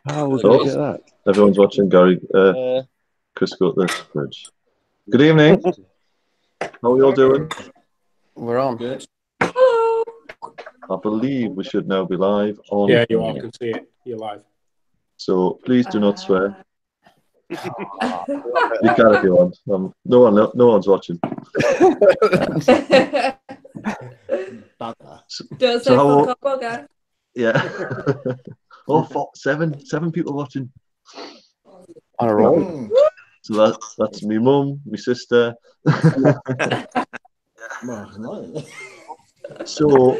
How was it that? Everyone's watching Gary. Chris got the fridge. Good evening. How are we all doing? We're on. Good. I believe we should now be live on. Yeah, you are. I can see it. You're live. So please do not swear. You can if you want. No one's watching. Don't say fuck up, bugger. Yeah. Oh, seven people watching. On a roll. So that's me mum, my sister. So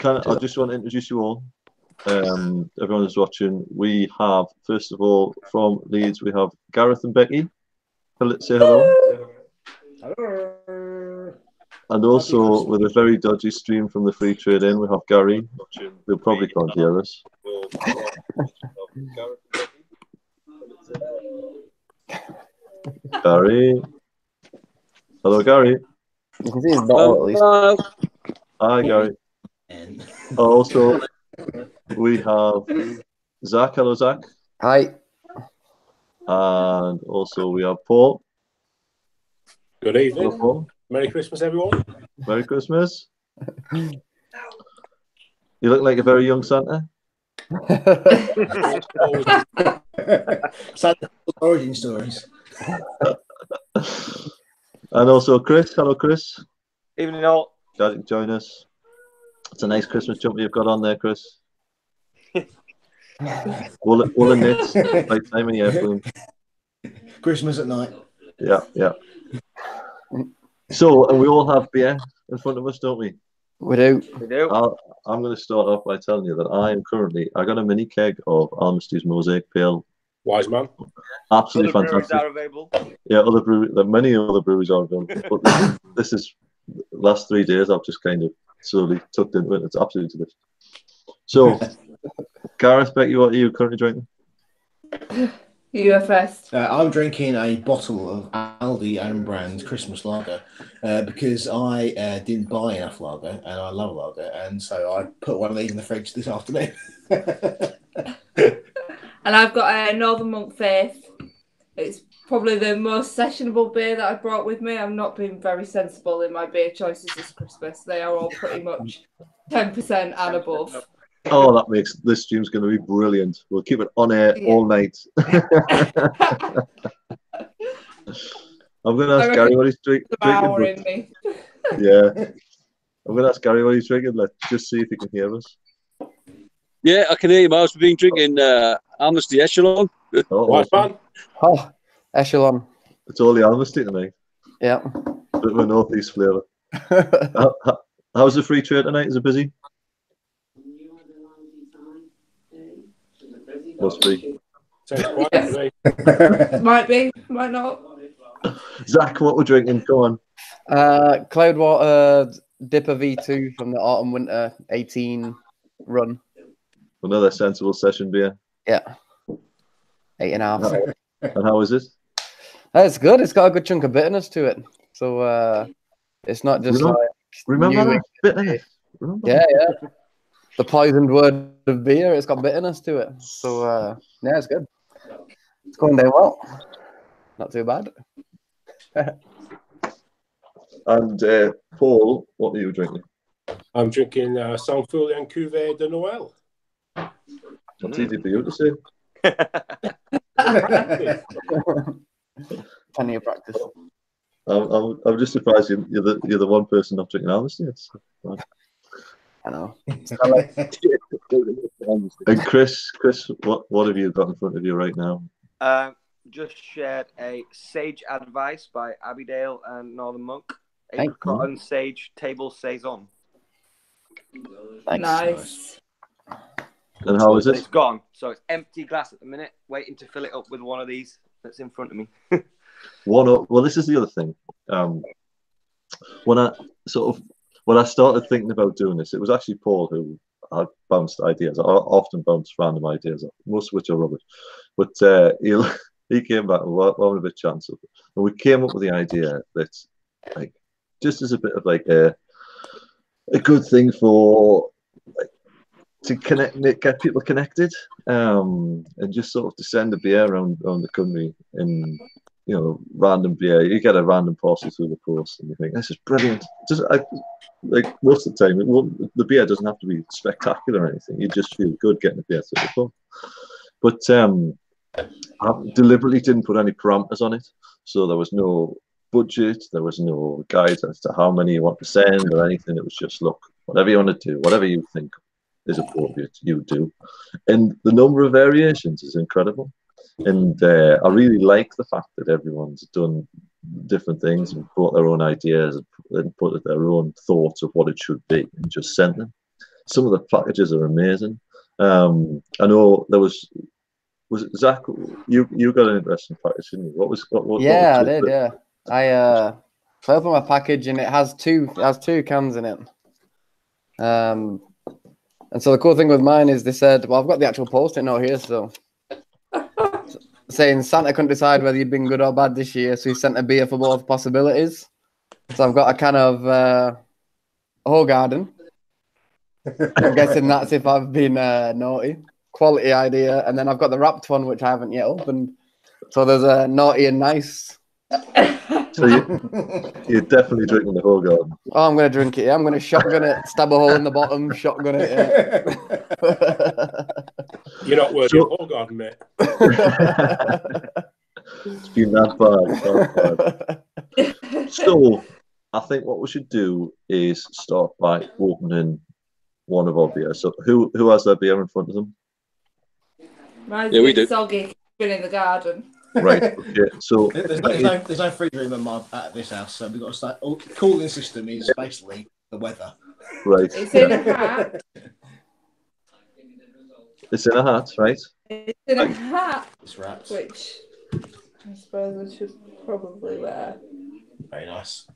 I just want to introduce you all. Everyone who's watching, we have, first of all, from Leeds, we have Gareth and Becky. Say hello. Hello. And also, with a very dodgy stream from the Free Trade Inn, we have Gary. They probably can't hear us. Gary. Hello, Gary. You can see his bottle at least. Hi, Gary. Also, we have Zach. Hello, Zach. Hi. And also, we have Paul. Good evening. Hello, Paul. Merry Christmas, everyone. Merry Christmas. You look like a very young Santa. Santa origin stories. And also Chris. Hello, Chris. Evening all. Glad you can join us. It's a nice Christmas jumper you've got on there, Chris. Woolen knits. Right time of year for them. Christmas at night. Yeah. So, and we all have beer in front of us, don't we? We do. I'm going to start off by telling you that I got a mini keg of Almisty's Mosaic Pale. Wise man. Absolutely fantastic. Are available. Yeah, many other breweries are available. But this is last 3 days I've just kind of slowly tucked into it. It's absolutely delicious. So, Gareth, Becky, what are you currently drinking? You are first. I'm drinking a bottle of Aldi own brand Christmas lager because I didn't buy enough lager and I love lager, and so I put one of these in the fridge this afternoon. And I've got a Northern Monk Faith. It's probably the most sessionable beer that I brought with me. I've not been very sensible in my beer choices this Christmas. They are all pretty much 10% and above. Oh, that makes this stream's going to be brilliant. We'll keep it on air all night. I'm going to ask Gary what he's drinking. Yeah. I'm going to ask Gary what he's drinking. Let's just see if he can hear us. Yeah, I can hear you, Miles. We've been drinking Amnesty Echelon. Wise man. Oh, Echelon. It's all the Amnesty tonight. Yeah. Bit of a northeast flavour. How's the Free Trade tonight? Is it busy? Must be. Might be, might not. Zach, what we're drinking? Go on. Cloudwater Dipper V2 from the Autumn Winter 18 run. Another sensible session beer. Yeah. 8.5. And how is it? It's good. It's got a good chunk of bitterness to it. So it's not just remember that bitterness? Yeah. The poisoned word of beer. It's got bitterness to it. So yeah, it's good. It's going down well. Not too bad. And Paul, what are you drinking? I'm drinking Saint-Fulien Cuvée de Noël. That's easy for you to say. Plenty of practice. I'm just surprised you're the one person not drinking Amnesty. I know. And Chris, what have you got in front of you right now? Just shared a Sage Advice by Abbeydale and Northern Monk. Thank Apricot and Sage Table Saison. Nice. And how is it? It's gone. So it's empty glass at the minute, waiting to fill it up with one of these that's in front of me. Well, this is the other thing. When I started thinking about doing this, it was actually Paul who I bounced ideas. I often bounce random ideas, most of which are rubbish. But he came back and we're having a bit of chance of it. And we came up with the idea that, like, just as a bit of like a good thing for to get people connected, and just sort of to send a beer around the country in, random beer. You get a random parcel through the post, and you think this is brilliant. Like most of the time, the beer doesn't have to be spectacular or anything. You just feel good getting a beer through the post. But I deliberately didn't put any parameters on it, so there was no budget, there was no guide as to how many you want to send or anything. It was just, look, whatever you want to do, whatever you think is appropriate, you do. And the number of variations is incredible. And I really like the fact that everyone's done different things and brought their own ideas and put their own thoughts of what it should be and just sent them. Some of the packages are amazing. I know there was it Zach? You got an interesting package, didn't you? What I did. Yeah, I opened my package and it has two cans in it. And so the cool thing with mine is they said, well, I've got the actual post-it note here, so saying Santa couldn't decide whether you'd been good or bad this year, so he sent a beer for both possibilities. So I've got a can of Hoegaarden. I'm guessing that's if I've been naughty. Quality idea. And then I've got the wrapped one, which I haven't yet opened. So there's a naughty and nice. So you're definitely drinking the Hoegaarden. Oh, I'm going to drink it. Yeah. I'm going to shotgun it, stab a hole in the bottom, shotgun it. Yeah. You're not worthy of Hoegaarden, mate. It's been that bad. So I think what we should do is start by opening one of our beers. So who has their beer in front of them? Mine's we do. Soggy. Been in the garden. Right. Okay. So there's no free room at this house, so we've got to start. Cooling system is basically the weather. Right. It's in a hat. It's in a hat, right? It's in a hat. It's wrapped. Which I suppose I should probably wear. Very nice.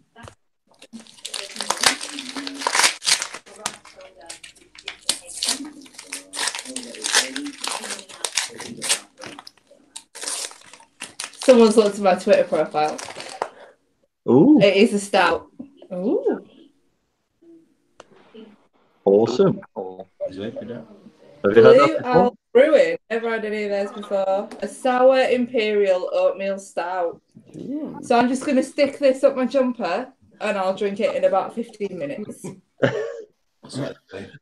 Someone's looked at my Twitter profile. Ooh. It is a stout. Ooh. Awesome. Is it? Have you had Blue that before? Owl Brewing. Never had any of theirs before. A sour imperial oatmeal stout. So I'm just going to stick this up my jumper and I'll drink it in about 15 minutes.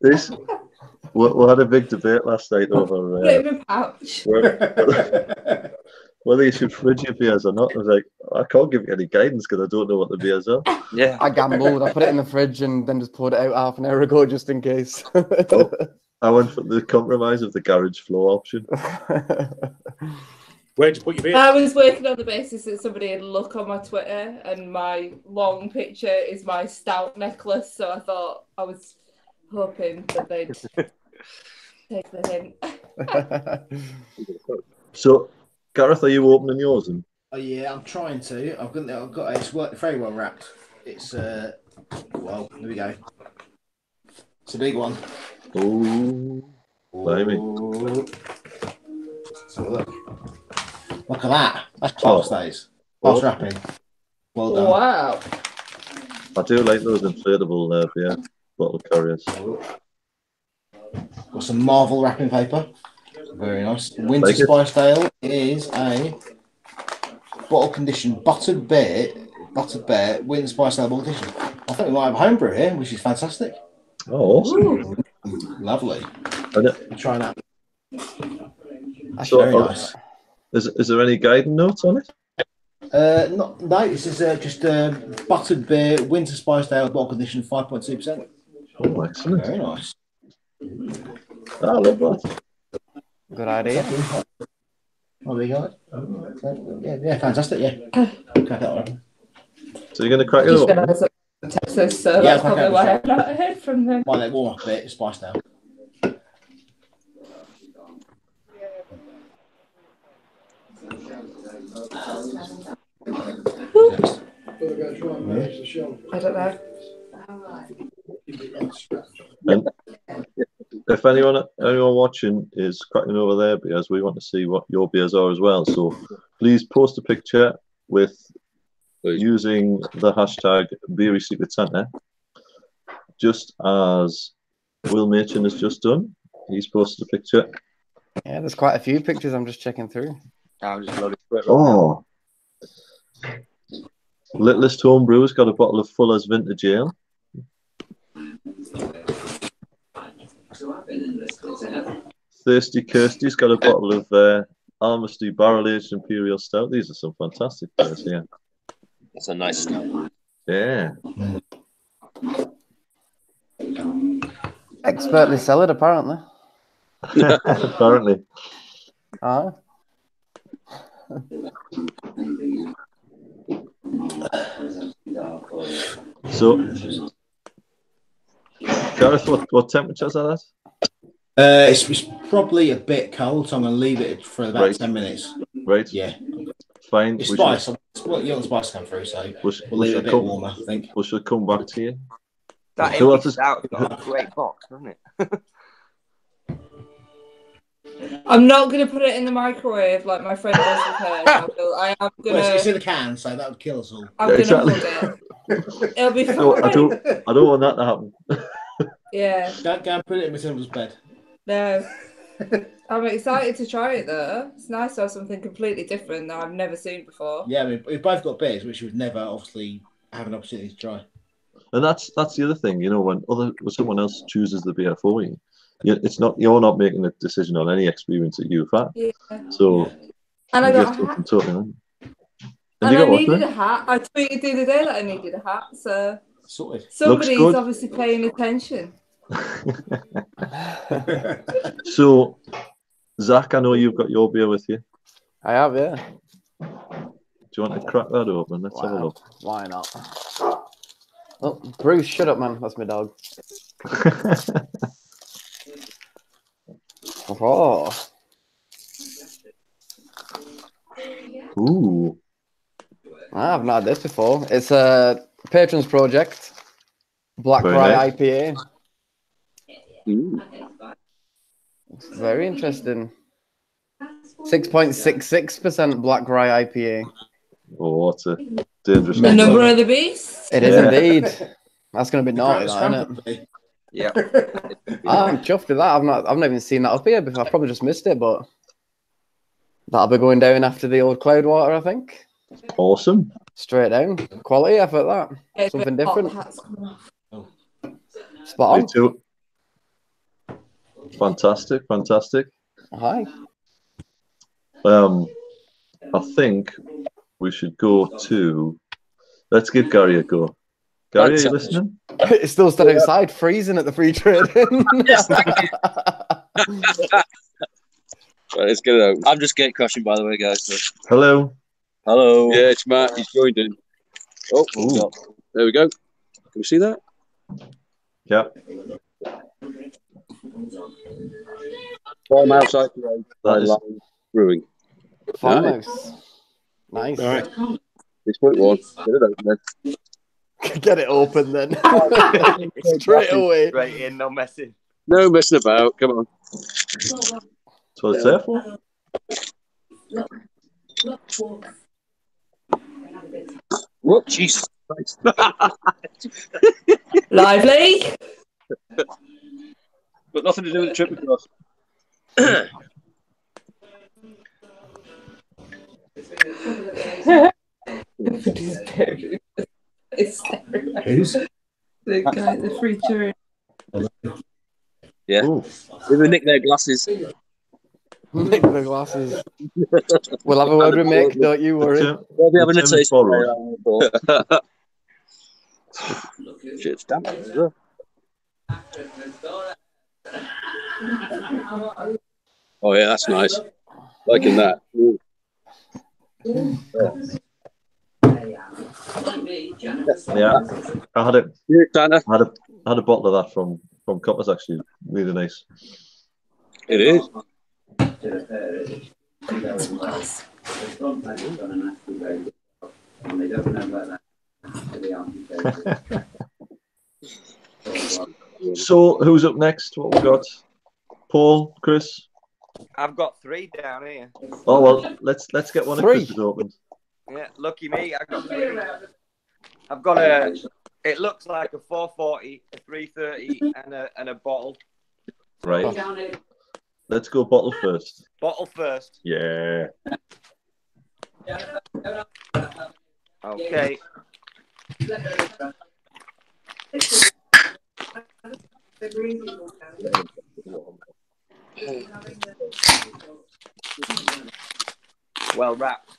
This we had a big debate last night over Put it in my pouch. whether you should fridge your beers or not. I was like, I can't give you any guidance because I don't know what the beers are. Yeah. I gambled. I put it in the fridge and then just poured it out half an hour ago just in case. I went for the compromise of the garage floor option. Where'd you put your beer? I was working on the basis that somebody would look on my Twitter and my long picture is my stout necklace. So I thought I was hoping that they'd take the hint. So, Gareth, are you opening yours? And Oh yeah, I'm trying to. I've got it's very well wrapped. It's well, there we go. It's a big one. oh, blimey. So look at that. That's class days. Class wrapping. Well done. Wow. I do like those inflatable beer bottle carriers. Got some Marvel wrapping paper. Very nice. Winter Like it. Spice Ale is a bottle conditioned buttered bear, Winter Spice Ale bottle conditioned. I think we might have a homebrew here, which is fantastic. Oh, awesome. Lovely. And I'm trying that. That's So, very oh, nice. is there any guiding notes on it? No, this is just buttered beer, Winter Spice Ale bottle conditioned, 5.2%. Oh, excellent. Very nice. I love that. Good idea. Oh, there you go. Yeah, fantastic. Yeah. Crack that one. So you're going to crack it Just open? gonna have some Texas, so Yeah, that's crack probably out why the I've not heard from them. While they warm up a bit, it's spiced down. I don't know. And if anyone watching is cracking over their beers, we want to see what your beers are as well. So please post a picture with using the hashtag Beery Secret Santa, just as Will Machin has just done. He's posted a picture. Yeah, there's quite a few pictures. I'm just checking through. I'm just loading through it right now. Oh, Littlest Homebrew's got a bottle of Fuller's Vintage Ale. Thirsty Kirsty's got a bottle of Armistead Barrel Aged Imperial Stout. These are some fantastic beers here. That's a nice stout. Yeah. Expertly cellared, apparently. Apparently. Ah. So, Gareth, what temperatures are that? It's probably a bit cold, so I'm going to leave it for about Right. 10 minutes. Right. Yeah. Fine. It's We spice. should- You want the spice to come through, so we we'll leave it a should bit come- warmer, I think. We should come back to you. That Who Indy else is- Stout's got a great box, doesn't it? I'm not going to put it in the microwave like my friend does with hers. I am going Well, it's to. in a can, so that would kill us all. I'm Yeah, going to exactly. hug it. It'll be No, I fine. don't want that to happen. Yeah. Don't go and put it in Matilda's bed. No. I'm excited to try it though. It's nice to have something completely different that I've never seen before. Yeah, I mean, we've both got beers, which we'd never obviously have an opportunity to try. And that's the other thing, when someone else chooses the beer for you, you're not making a decision on any experience that you've had. Yeah. So And I you got get a hat. something totally new. And you I got what, needed then? a hat. I tweeted the other day that I needed a hat. So Sorted. somebody's good. obviously paying attention. So, Zach, I know you've got your beer with you. I have, yeah. Do you want to crack that open? Let's have a Wow. look. Why not? Oh, Bruce, shut up, man. That's my dog. Oh, Ooh. I haven't had this before. It's a Patrons Project Black Very Rye nice. IPA. Ooh. It's very interesting. 6.66% Black Rye IPA. Oh, what a dangerous The one. number of the beast. It is Yeah. indeed. That's going to be naughty, that, isn't it? Yeah. I'm chuffed with that. I've not even seen that up here before. I probably just missed it, but that'll be going down after the old Cloudwater, I think. Awesome. Straight down. Quality effort, that. It's Something a bit hot, different. the hat's coming off. Spot Me on. too. Fantastic, fantastic. Hi. I think we should go to. Let's give Gary a go. Gary, are you listening? It's still stood outside, freezing at the free trade. Right, let's get it out. I'm just gate crashing, by the way, guys. So. Hello. Hello. Yeah, it's Matt. He's joined in. Oh, Ooh. there we go. Can we see that? Yeah, I'm outside today. that is. Brewing. Farmhouse. Nice. All right. 6.1. Get it open then. Get it open then. Straight away. Right in, no messing. No messing about. Come on. That's what it's there for. Whoop, Jesus Christ. Lively. Got nothing to do with the trip across. It's Who's? the guy, the free tour. Yeah. Ooh. With the nick their glasses. Nick the glasses. We'll have a word with Mick, don't you worry. Tim- They'll be having a Tim taste. borrowed. Shit, it's damp as well. Oh yeah, that's nice. Liking that. Ooh. Yeah, I had it. Here, Santa. I had a bottle of that from Coppers, actually. Really nice. It is. So, who's up next? What we got? Paul, Chris. I've got 3 down here. Oh well, let's get one of 3. Chris's opened. Yeah, lucky me. I got 3. I've got a. It looks like a 440, a 330, and a bottle. Right. Let's go bottle first. Bottle first. Yeah. Okay. Well wrapped.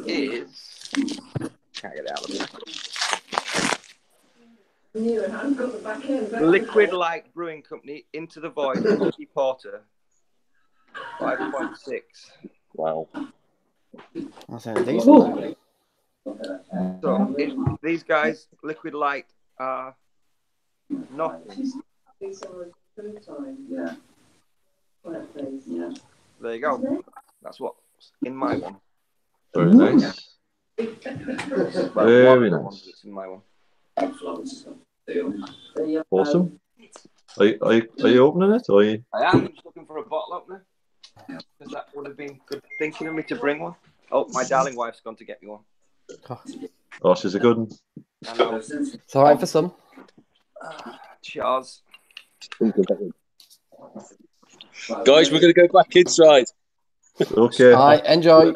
Is can't get it out of there. Liquid Light Brewing Company, Into the Void, Whiskey Porter, 5.6. Wow. That's a decent. So these guys, Liquid Light, are nothing. There you go. That's what's in my one. Very nice. Well, Very one of the nice. ones that's in my one. Awesome. Are you opening it? Or are you... I am just looking for a bottle opener. Because that would have been good thinking of me to bring one. Oh, my darling wife's gone to get me one. Oh, she's a good one. I know. It's all right for some. Cheers. Guys, we're going to go back inside. Okay. All right, enjoy.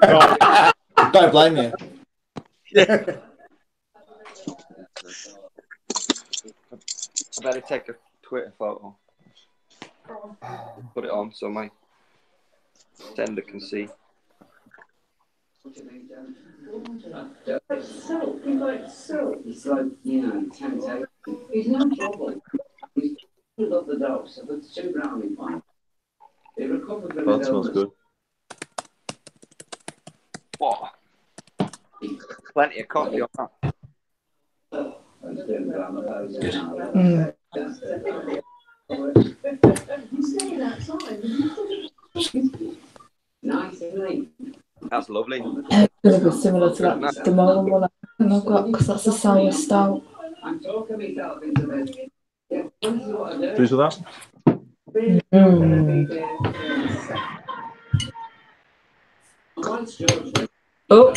Don't blame you. I better take a Twitter photo. Put it on so my sender can see. It's like, you know, he's no trouble. He's love the dogs, so the super army fine. They recovered from That smells good. Oh. Plenty of coffee on that. That's lovely. It's going to be similar to that Demolin one I've got, because that's a sour stout. I'm talking myself into this. Yeah. Pleased with that? Oh.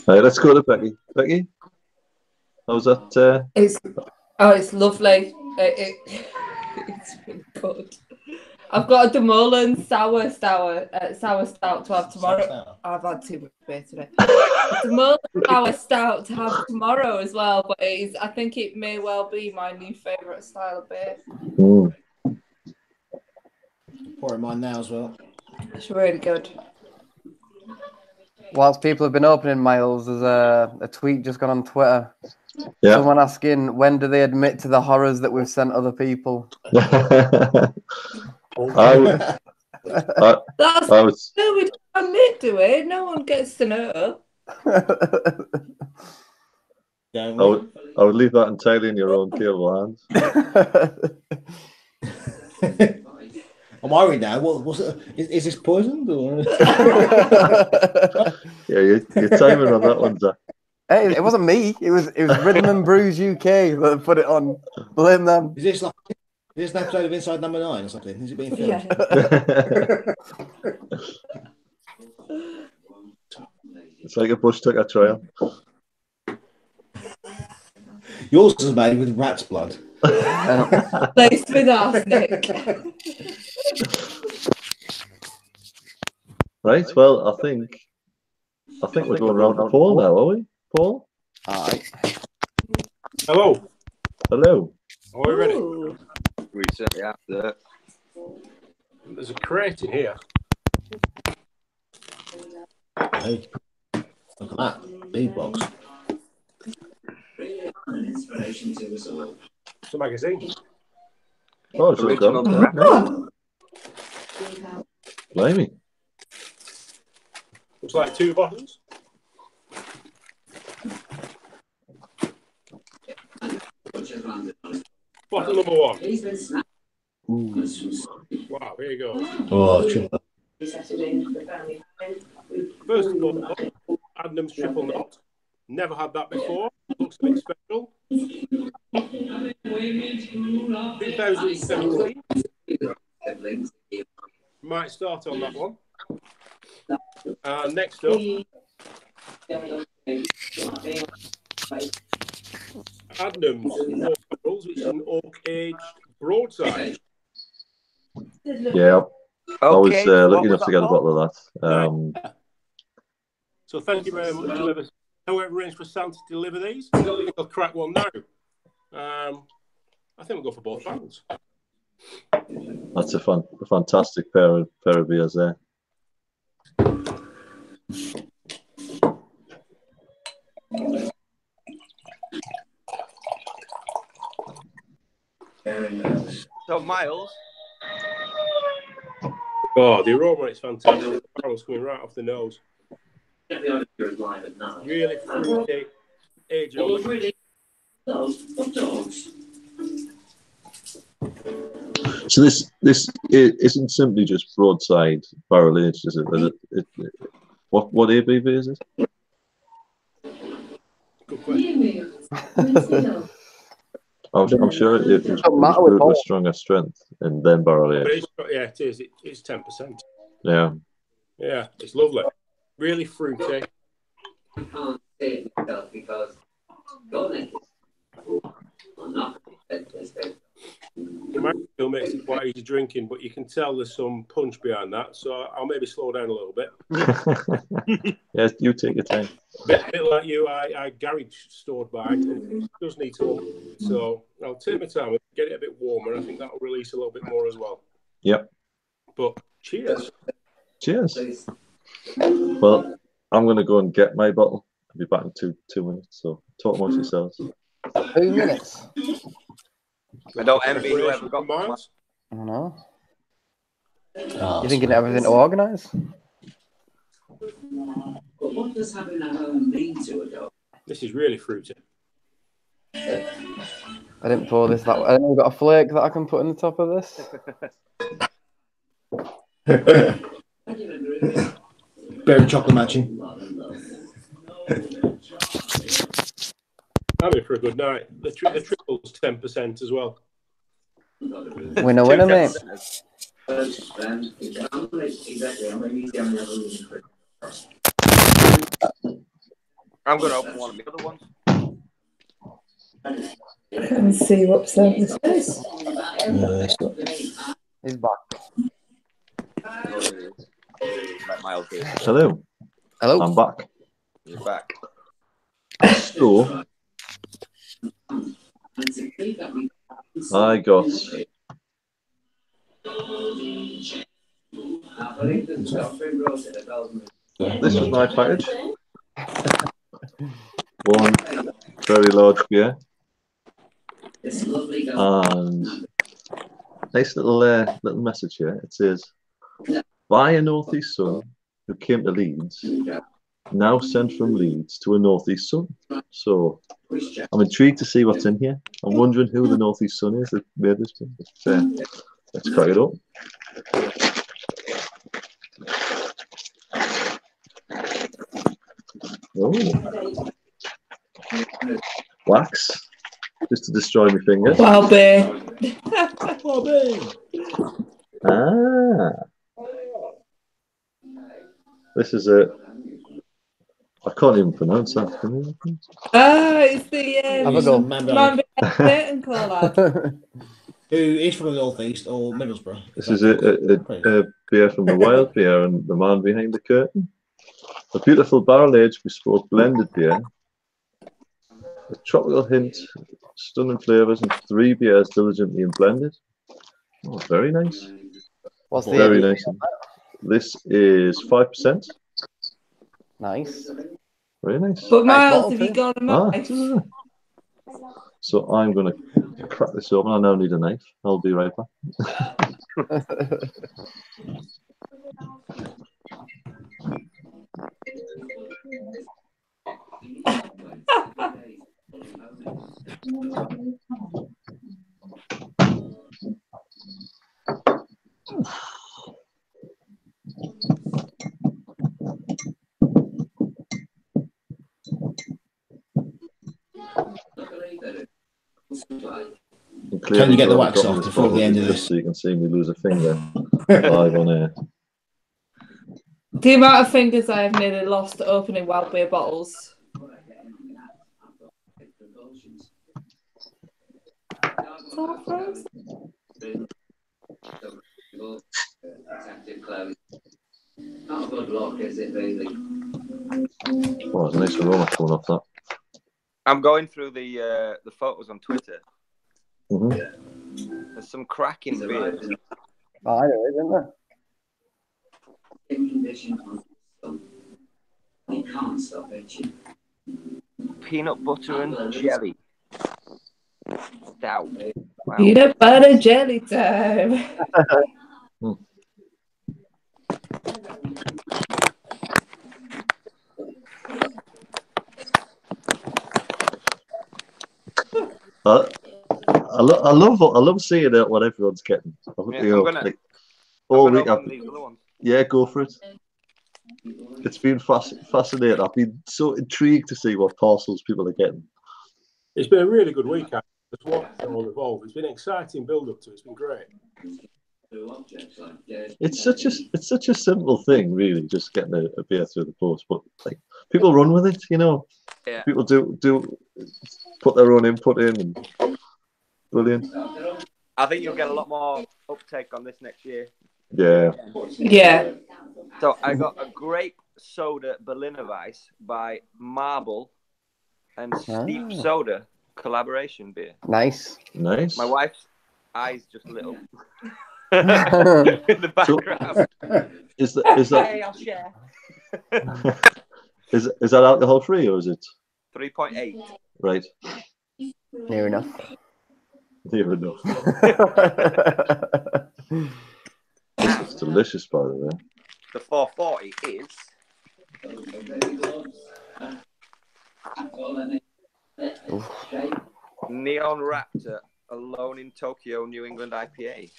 Right, let's go to Becky. Becky, how's that? It's lovely. It's been good. I've got a Demolin sour stout to have tomorrow. I've had too much beer today. Demolin sour stout to have tomorrow as well, but I think it may well be my new favourite style of beer. Pouring mine now as well. It's really good. Whilst people have been opening Miles, there's a tweet just gone on Twitter. Yeah. Someone asking, when do they admit to the horrors that we've sent other people? That's I was, no, we don't admit to it. No one gets to know. I would leave that entirely in your own capable hands. I'm worried now. What's it? Is this poisoned? Or? Yeah, your timing on that one, Zach. Hey, it wasn't me. It was Rhythm and Brews UK that put it on. Blame them. Is this an episode of Inside Number 9 or something? Is it being filmed? Yeah. It's like a bush tucker trail. Yours is made with rat's blood. Laced with arsenic. Right. Well, I think we're going round to Paul now, are we? Paul. Aye. Hello. Hello. Are we ready? Ooh. We certainly have to. There's a crate in here. Hey, look at that. Big box. It's a magazine. Oh, it's really Original good. director. Blimey. Looks like 2 bottles. Bottle number 1. Ooh. Wow, here you go. Oh, triple. First of all, Adnams Triple Knot. Never had that before. Looks a bit special. 2017. Might start on that one. Next up, Adnams 4 barrels, which is an oak aged broadside. Yeah. I was Okay, so what lucky enough was to get a that, bottle of that. So thank you very much to whoever arranged for Santa to deliver these. I think I'll crack one now. I think we'll go for both barrels. That's a fantastic pair of beers there. So, Miles, Oh, the aroma is fantastic. The barrel's coming right off the nose. Really fruity, age old. So this isn't simply just broadside barrel aged, is it? What ABV is it? Good question. I'm sure it was brewed with stronger strength and then barrel aged. Yeah, it is. It's 10%. Yeah. Yeah, it's lovely. Really fruity. I can't say it myself because I'm not. The mouthfeel makes it quite easy drinking, but you can tell there's some punch behind that. So I'll maybe slow down a little bit. Yes, you take your time. Bit like you, I garage stored by, and it does need to warm. So I'll take my time and get it a bit warmer. I think that'll release a little bit more as well. Yep. But cheers. Cheers. Well, I'm going to go and get my bottle. I'll be back in two minutes. So talk amongst yourselves. 2 minutes. I don't envy whoever got Miles. I don't know. Oh, You thinking everything to organise? But what does having a home mean to a dog? This is really fruity. I didn't pour this that way. I only got a flake that I can put in the top of this. I can agree with Berry chocolate matching. I'm in for a good night. The triple's 10% as well. Winner, winner, mate. I'm going to open one of the other ones. And see what's on his face. He's back. Let Miles do it. Hello. Hello. I'm back. You're back. So I got this was my package. One very large beer and nice little message here. It says, "By a northeast sun who came to Leeds, now sent from Leeds to a northeast sun." So I'm intrigued to see what's in here. I'm wondering who the northeast sun is that made this beer. Let's crack it up. Oh, wax, just to destroy my fingers. Well, beer. This is a. I can't even pronounce that. Can you? It's the Have a go. man behind call that. Who is from the northeast or Middlesbrough? This is a beer from the Wild Beer and the Man Behind the Curtain. A beautiful barrel-aged bespoke blended beer. A tropical hint, stunning flavours, and 3 beers diligently and blended. Oh, very nice. What's the Very ABV? nice. This is 5%. Nice. Very nice. But Miles, bottle have you too. got a knife? So I'm going to crack this open. I now need a knife. I'll be right back. Can you get the wax off before the end of this? So you can see me lose a finger live on air. The amount of fingers I have nearly lost opening wild beer bottles. It's all frozen. Protective clothes. Not a good look, is it, really? Oh, there's a nice aroma coming off that. I'm going through the photos on Twitter. Mm-hmm. There's some cracking beers. Oh, I know, isn't there? In condition on some. You can't stop itching. Peanut butter and jelly. Stout. Wow. Peanut butter jelly time. I love seeing it what everyone's getting. All week, yeah, go for it. It's been fascinating. I've been so intrigued to see what parcels people are getting. It's been a really good week. Just watching it all evolve. It's been an exciting build up to it. It's been great. It's such a simple thing, really, just getting a beer through the post. But like people run with it, you know. Yeah. People do put their own input in, and brilliant. I think you'll get a lot more uptake on this next year. Yeah. Yeah. So I got a grape soda Berliner Weiss by Marble and Steep Soda collaboration beer. Nice. Nice. My wife's eyes just lit up in the background. Is that Hey, I'll share. is that alcohol free or is it 3.8. right? Near enough. Near enough. It's delicious, by the way. The 440 is Neon Raptor Alone in Tokyo New England IPA.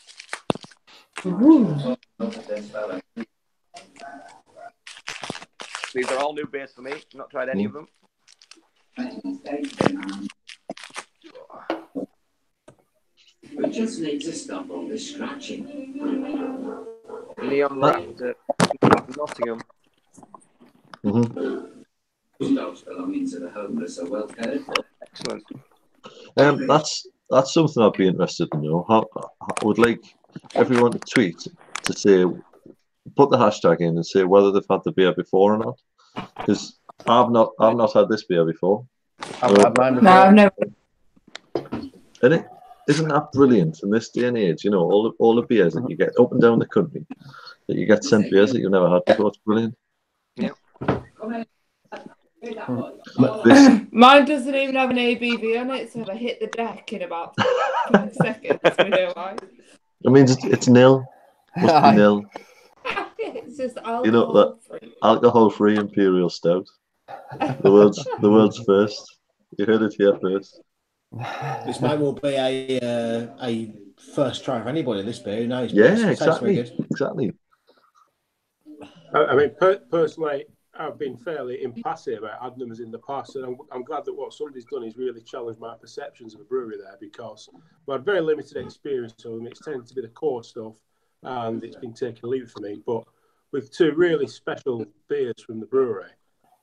These are all new beers for me. Not tried any of them. We just need to stop all this scratching. Neon Raptor Nottingham. Mm-hmm. Dogs belonging to the homeless are well cared for. Excellent. That's something I'd be interested in. I would like everyone to tweet to say, put the hashtag in and say whether they've had the beer before or not. Because I've not had this beer before. I've had mine before. No, I've never. Isn't that brilliant in this day and age? You know, all the beers that you get up and down the country, that you get sent beers that you've never had before. It's brilliant. Yeah. Mine doesn't even have an ABV on it, so if I hit the deck in about 5 seconds, we know why. I mean, it's nil. Must be nil. It's just alcohol. You know that alcohol-free imperial stout. The world's first. You heard it here first. This might well be a first try for anybody. This beer, who knows? Yeah, exactly. I mean, personally, I've been fairly impassive about Adnams in the past, and I'm glad that what somebody's done is really challenged my perceptions of a brewery there, because I've had very limited experience of them. It's tended to be the core stuff, and it's been taken a leave for me. But with two really special beers from the brewery,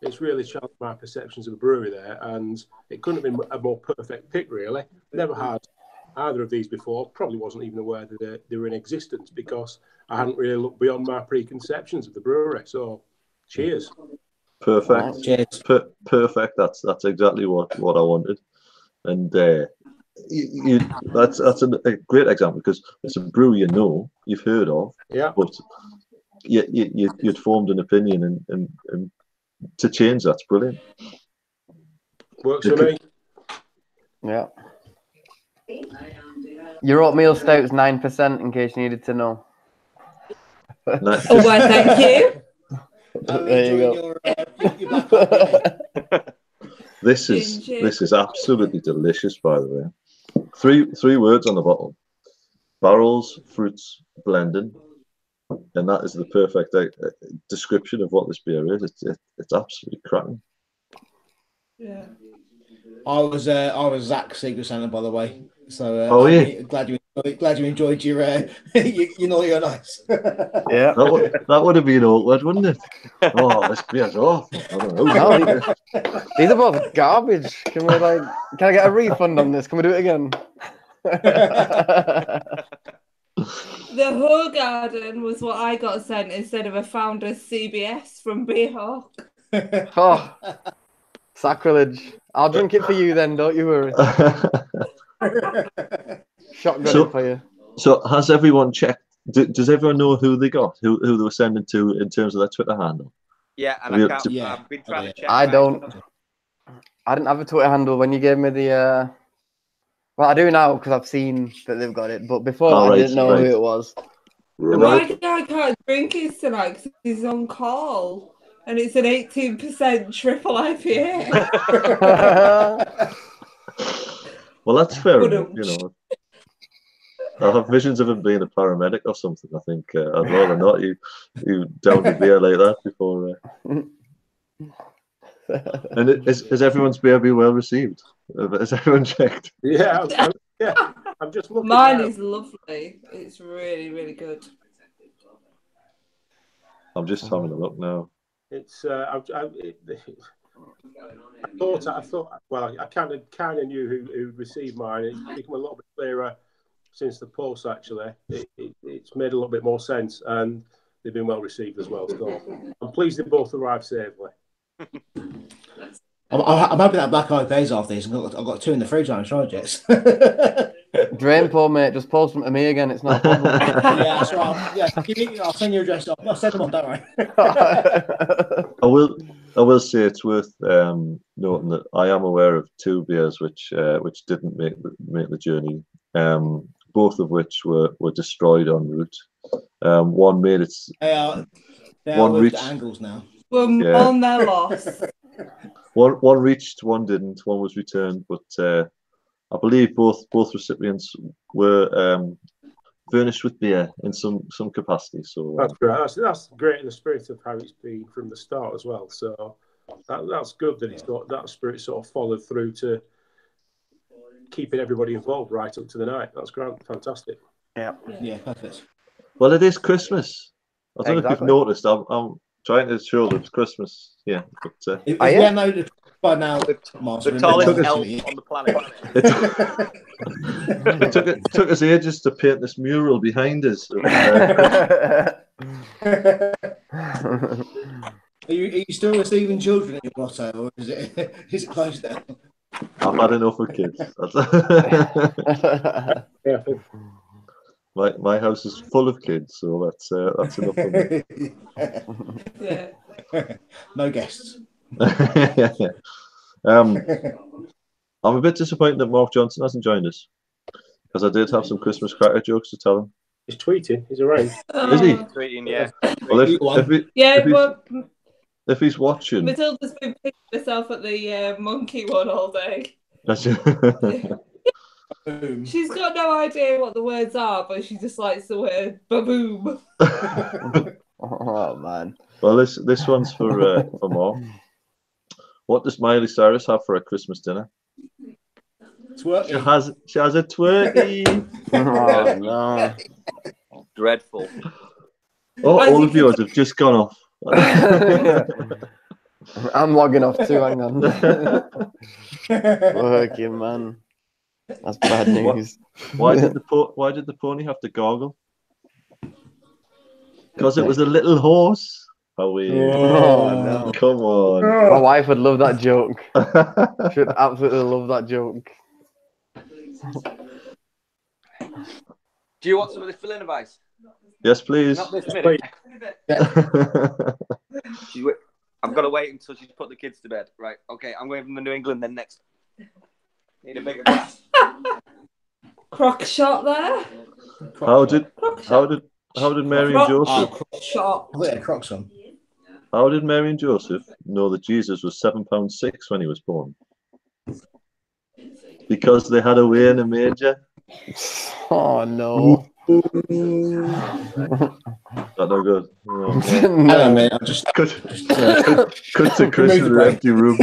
it's really challenged my perceptions of a brewery there, and it couldn't have been a more perfect pick, really. Never had either of these before, probably wasn't even aware that they were in existence, because I hadn't really looked beyond my preconceptions of the brewery. So, cheers. Perfect. Cheers. Perfect. That's exactly what I wanted, and that's a great example, because it's a brewery you've heard of, yeah, but you'd formed an opinion, and to change that's brilliant. Works for me. Yeah. Your oatmeal stout is 9%, in case you needed to know. Nice. Oh, well, thank you. There you go. This is absolutely delicious, by the way. Three words on the bottle: barrels, fruits, blending, and that is the perfect description of what this beer is. It's absolutely cracking. Yeah. I was Zach Secret Santa, by the way. So glad you enjoyed your naughty or nice. Yeah, that would have been awkward, wouldn't it? Oh, this beer's awful. I don't know. These are both garbage. Can I get a refund on this? Can we do it again? The Ho Garden was what I got sent instead of a Founders CBS from Beerhawk. Oh, sacrilege. I'll drink it for you then, don't you worry. Shotgun So- it for you. So has everyone checked? Does everyone know who they got? Who they were sending to in terms of their Twitter handle? Yeah, and Have you- I can't. Yeah. I've been trying to check. I mine. don't. I didn't have a Twitter handle when you gave me the. Well, I do now because I've seen that they've got it, but before Oh, that, right, I didn't know right. who it was. My guy can't drink his tonight because he's on call. And it's an 18% triple IPA. Well, that's fair enough. Wouldn't. You know, I have visions of him being a paramedic or something. I think I'd rather not you down the beer like that before. And is everyone's beer being well received? Has everyone checked? Yeah, I'm just looking. Mine now. is lovely. It's really, really good. I'm just having a look now. It's I thought well, I kind of knew who received mine. It's become a little bit clearer since the post. Actually, it's made a little bit more sense, and they've been well received as well. So I'm pleased they both arrived safely. I'm hoping that Black IPA's after this. I've got 2 in the fridge on Jets. Drain pour, mate. Just post them to me again. It's not a problem. Yeah, that's right. Yeah, I'll send you a address. I'll send them on, don't worry. I will say it's worth noting that I am aware of 2 beers which didn't make the journey. Both of which were destroyed en route. One made its They are one with reached the angles now. We're Yeah. on their loss. one reached, one didn't. One was returned, but I believe both recipients were furnished with beer in some capacity. So That's great. That's great in the spirit of how it's been from the start as well. So that's good that it's got that spirit sort of followed through to keeping everybody involved right up to the night. That's great, fantastic. Yeah. Yeah, perfect. well, it is Christmas. I don't know if Exactly. you've noticed. I'm trying to show that it's Christmas. Yeah, but If Are we you? hadn't known it by now, Mars, The we'd tallest never elf seen it. on the planet. it took us ages to paint this mural behind us. Are you still receiving children in your grotto, or is it closed down? I've had enough of kids. Careful. My house is full of kids, so that's enough for me. Yeah. No guests. I'm a bit disappointed that Mark Johnson hasn't joined us because I did have some Christmas cracker jokes to tell him. He's tweeting. He's around. Is he? Tweeting, yeah. Well, Yeah, well, if he's watching, Matilda's been picking herself at the monkey one all day. Boom. She's got no idea what the words are, but she just likes the word baboom. Oh man. well, this one's for Mark. What does Miley Cyrus have for a Christmas dinner? She Twerking. has a twerky. Oh no. Dreadful. Oh, As all you of yours have just gone off. I'm logging off too. Hang on. Working, man. That's bad news. Why did the pony have to gargle? Because it was a little horse. Oh, no. Come on. My wife would love that joke. She would absolutely love that joke. Do you want some of this filling advice? Yes, please. Not this Please. minute. I've got to wait until she's put the kids to bed. Right. Okay. I'm going from the New England then next. Need a bigger glass. Crock shot there. How did Mary and Joseph? Shot. Oh, yeah, Crocs on. How did Mary and Joseph know that Jesus was £7.6 when he was born? Because they had a way in a manger. Oh no. That no good. No. Hang on, mate. I'm just. Cut to Chris in the empty room.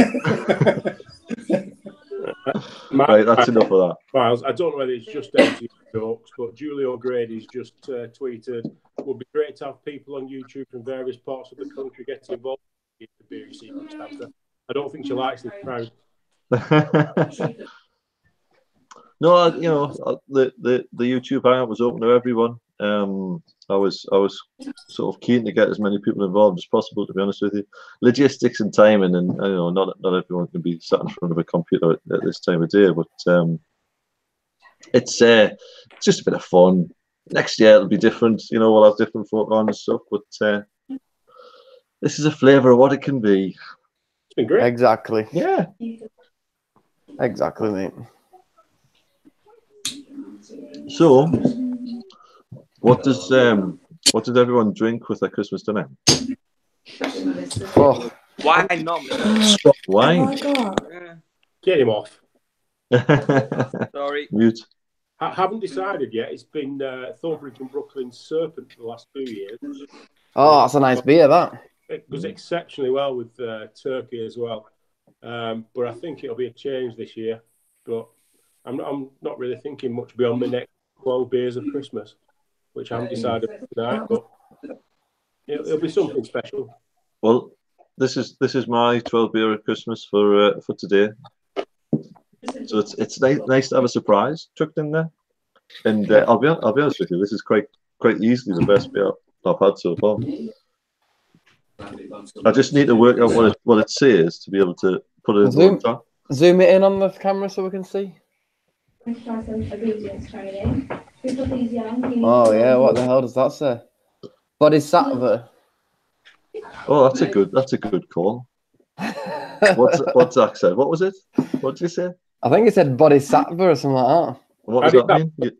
Right, that's enough of that. Miles, I don't know whether it's just empty jokes, but Julie O'Grady's just tweeted, would be great to have people on YouTube from various parts of the country getting involved in the Beery Secret Santa. I don't think she likes this crowd. No, the YouTube hangout was open to everyone. I was sort of keen to get as many people involved as possible. To be honest with you, logistics and timing, and not everyone can be sat in front of a computer at this time of day. But it's just a bit of fun. Next year it'll be different. We'll have different folk on and stuff. But this is a flavour of what it can be. It's been great. Exactly. Yeah. Exactly, mate. So, what does everyone drink with their Christmas dinner? Oh, Why not? Wine. Yeah. Get him off. Sorry. Mute. I haven't decided yet. It's been Thornbridge and Brooklyn Serpent for the last 2 years. oh, that's a nice beer, that. It goes exceptionally well with turkey as well. But I think it'll be a change this year. But I'm not really thinking much beyond the next 12 beers of Christmas, which I haven't decided tonight. But it'll be something special. Well, this is my 12 beer of Christmas for today. So it's nice to have a surprise chucked in there. And I'll be honest with you, this is quite easily the best beer I've had so far. I just need to work out what it says to be able to put it into the top. Zoom it in on the camera so we can see. Oh yeah, what the hell does that say? Bodhisattva. Oh, that's a good call. What's Zach said? What was it? What did you say? I think it said Bodhisattva or something like that. What does that mean?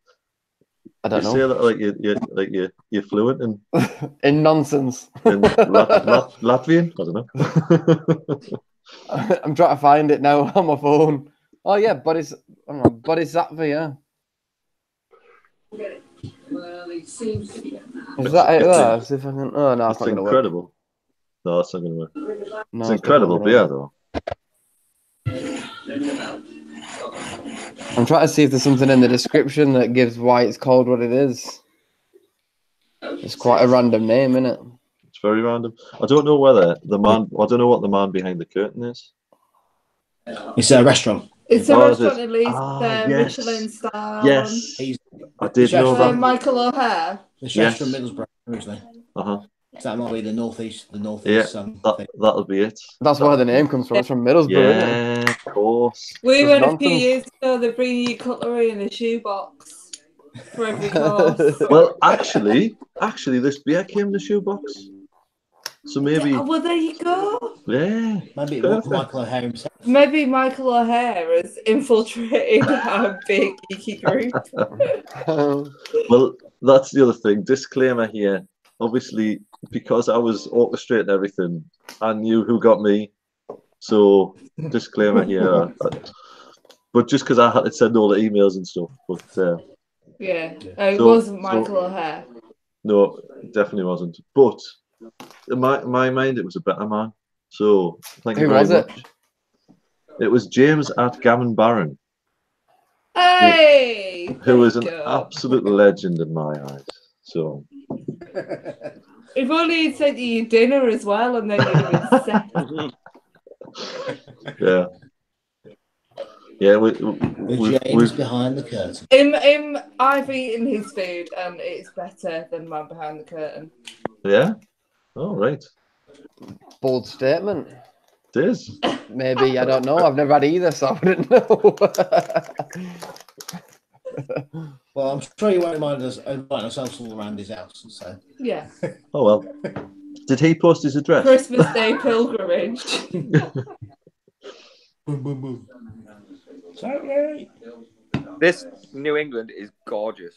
I don't know. You say that you're fluent in in nonsense. in Latvian? I don't know. I'm trying to find it now on my phone. Oh yeah, Bodhisattva, yeah. Well, it seems to be. Is that it there? See if I can... Oh no, it's not going to work. Incredible. No, that's not going to work. No, It's incredible beer, though. I'm trying to see if there's something in the description that gives why it's called what it is. It's quite a random name, isn't it? It's very random. I don't know whether I don't know what the man behind the curtain is. It's a restaurant. It's a Oh, restaurant at least, yes. Michelin star. Yes, He's I did know that. Michael O'Hare. the chef's Yes. from Middlesbrough originally. Uh-huh. So that might be the northeast Yeah, thing. that'll be it. That's where the name comes from. It's from Middlesbrough, isn't it? Yeah, of course. We It's went a few nonsense. years ago, they bring you cutlery in a shoebox for every course. Well, actually, this beer came in the shoebox. So maybe, Oh, well, there you go. yeah. Maybe it was Michael O'Hare himself. Maybe Michael O'Hare has infiltrated our big geeky group. Well, that's the other thing. Disclaimer here. Obviously, because I was orchestrating everything, I knew who got me. So, disclaimer here. But just because I had to send all the emails and stuff. But Yeah, it So- wasn't Michael O'Hare. no, it definitely wasn't. But in my mind, it was a better man. So, thank you Who very was it? much. It was James at Gammon Barron, Hey! who is an there you go. absolute legend in my eyes. So, If only he'd sent you your dinner as well, and then you'd have been set. yeah. Yeah, The James behind the curtain. I've eaten his food, and it's better than Man Behind the Curtain. yeah. All right. Bold statement. It is. Maybe, I don't know. I've never had either, so I wouldn't know. Well, I'm sure you won't mind us inviting ourselves all around his house. So Yeah. Oh well. Did he post his address? Christmas Day pilgrimage. boom, boom, boom. Sorry. This New England is gorgeous.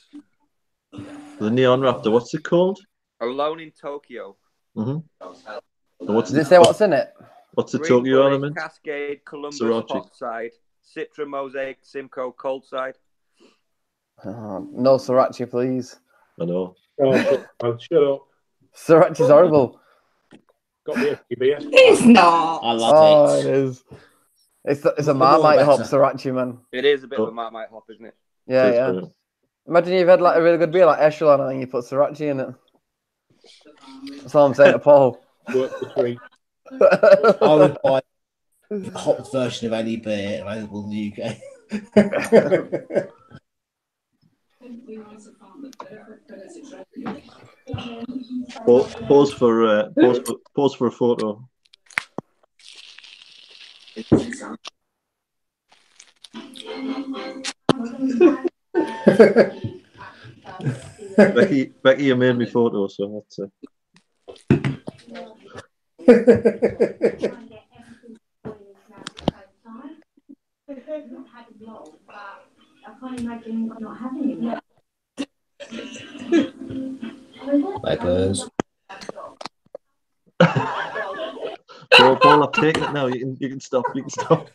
The Neon Raptor. What's it called? Alone in Tokyo. Mm-hmm. And what's Does it say what's in it? What's the Green Tokyo Bullet, element? Cascade, Columbus, Sriracha. Hot Side, Citra, Mosaic, Simcoe, Cold Side. Oh, no sriracha, please. I know. Oh, shut up. Sriracha's horrible. Got me a beer. It's not. I love Oh, it. it is. It's a They're Marmite all hop better. sriracha, man. It is a bit Oh. of a Marmite hop, isn't it? Yeah, Tastes yeah. brilliant. Imagine you've had like a really good beer like Echelon and then you put sriracha in it. That's all I'm saying to Paul. Work the treat. I would buy the hot version of any beer available in the UK. Pause for a photo. Becky, you made me photo, so that's I can't imagine not having him. Vipers. Paul, I've taken it now. You can stop. You can stop.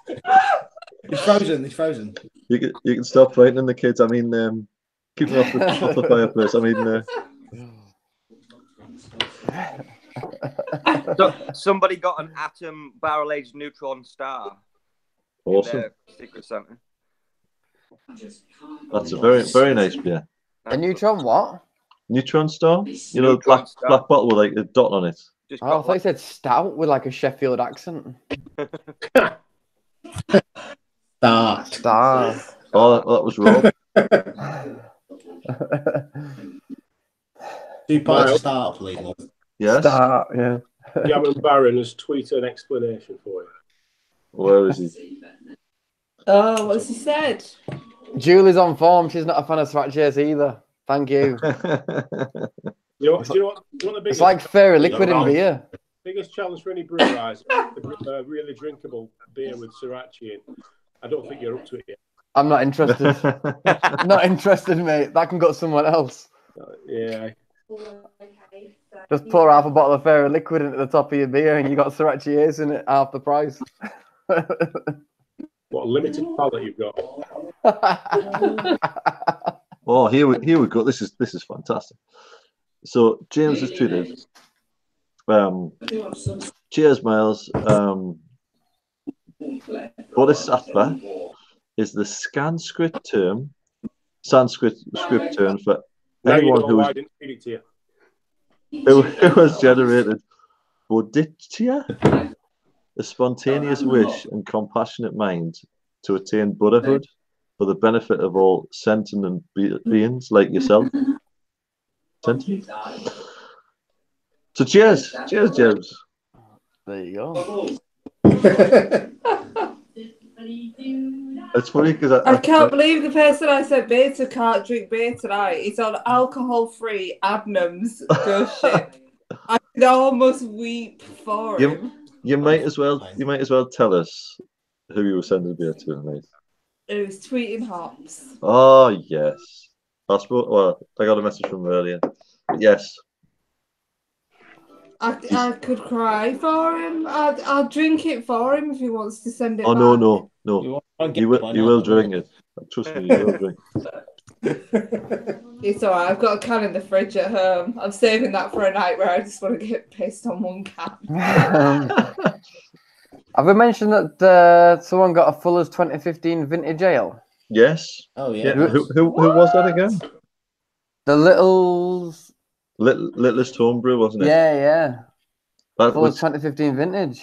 He's frozen. He's frozen. You can stop frightening the kids. I mean, keep them off the fireplace. I mean, So, somebody got an atom barrel-aged neutron star. awesome. In their secret Santa. That's a very, very nice beer. A neutron what? Neutron Star. You know, the Neutron black Star. black bottle with like a dot on it. Just Oh, I got thought you said stout with like a Sheffield accent. Start. Star. Oh, that was Rob. 2 pints of start, please. Love. Yes. Star, yeah. Yaman Baron has tweeted an explanation for you. Where is he? Oh, what's he said? Julie's on form. She's not a fan of Sriracha's either. Thank you. You know what the biggest, It's like fairy liquid in beer. biggest challenge for any brewer is a really drinkable beer with sriracha in. I don't think you're up to it yet. I'm not interested. Not interested, mate. That can go to someone else. Yeah. Just pour half a bottle of fairy liquid into the top of your beer and you got Sriracha's in it, half the price. What a limited palate you've got. Oh, here we go. This is fantastic. So James has tweeted. Cheers, Miles. Bodhisattva is the Sanskrit term for anyone who I didn't read it to you. who has generated bodhicitta, a spontaneous wish and compassionate mind to attain Buddhahood for the benefit of all sentient beings like yourself. Sentient? So cheers, James. There you go. It's funny because I can't believe the person I said beer to can't drink beer tonight. He's on alcohol-free Adnams. Go shit. I could almost weep for him. You might as well tell us who you were sending beer to tonight. It was tweeting hops. Oh yes, I got a message from earlier. Yes, I could cry for him. I'll drink it for him if he wants to send it. Oh back. no! You will drink it. Trust me, you will drink. It's alright. I've got a can in the fridge at home. I'm saving that for a night where I just want to get pissed on one can. Have we mentioned that someone got a Fuller's 2015 vintage ale? Yes. Oh yeah. Who was that again? The Littlest Homebrew, wasn't it? Yeah. That Fuller's was, 2015 vintage.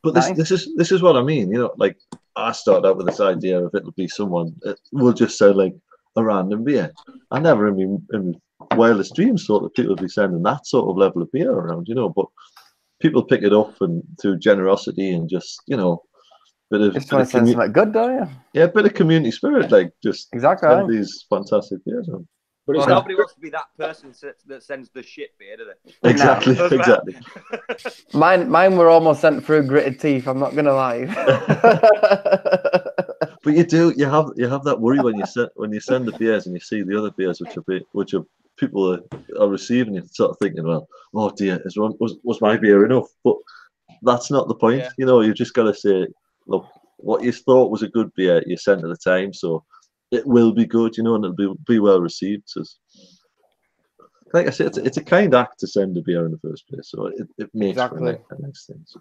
but Nice. this is what I mean. You know, like I started out with this idea of it'll be someone. It will just sound like a random beer. I never in my wildest dreams thought that people would be sending that sort of level of beer around. You know, but people pick it up and through generosity and just bit of Just want to send something good, don't you? yeah, bit of community spirit, like just Exactly. send these fantastic beers around. But Well, it's not, nobody wants to be that person that sends the shit beer, do they? Exactly, No. exactly. Mine were almost sent through gritted teeth. I'm not gonna lie. But you have that worry when you send the beers and you see the other beers which are people are receiving, you sort of thinking, well, oh dear, was my beer enough? But that's not the point. Yeah. You know, you just got to say, look, what you thought was a good beer, you sent at the time, so it will be good, and it'll be well received. So, like I said, it's a kind act to send a beer in the first place, so it makes Exactly. for a nice thing. So.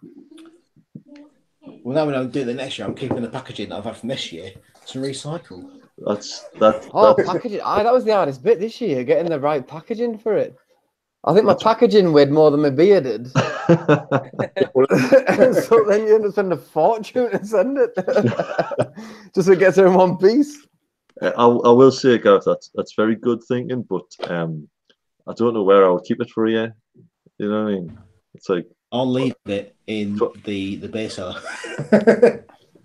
Well, now when I do the next year, I'm keeping the packaging that I've had from this year to recycle. That's Packaging. That was the hardest bit this year, getting the right packaging for it. I think my packaging weighed more than my beer did. So then you end up spending a fortune to send it. Just so it gets her in one piece. I will say, Gareth, that's very good thinking, but I don't know where I would keep it for a year. You know what I mean? It's like I'll leave it in the beer cellar.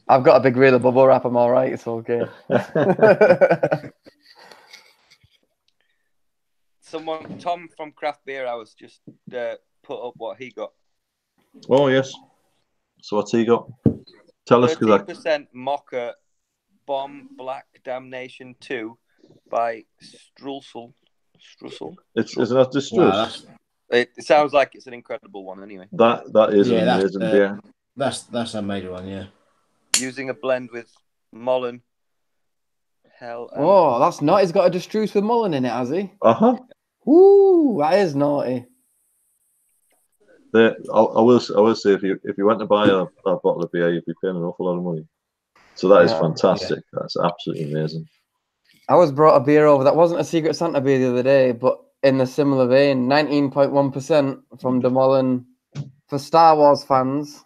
I've got a big reel of bubble wrap. I'm all right. It's okay. Tom from Craft Beer House just put up what he got. Oh yes. So what's he got? Tell us, 13% Mocha Bomb Black Damnation 2 by Strussel. Isn't that the Struss? Wow, It sounds like it's an incredible one anyway. That is an amazing beer. That's a major one, yeah. Using a blend with Mullen. Hell. Oh, that's not. He's got a Destruce with Mullen in it, has he? Uh-huh. Woo, that is naughty. I will say if you went to buy a bottle of beer, you'd be paying an awful lot of money. So that is fantastic. Yeah. That's absolutely amazing. I was brought a beer over that wasn't a Secret Santa beer the other day, but in a similar vein, 19.1% from Demolin. For Star Wars fans,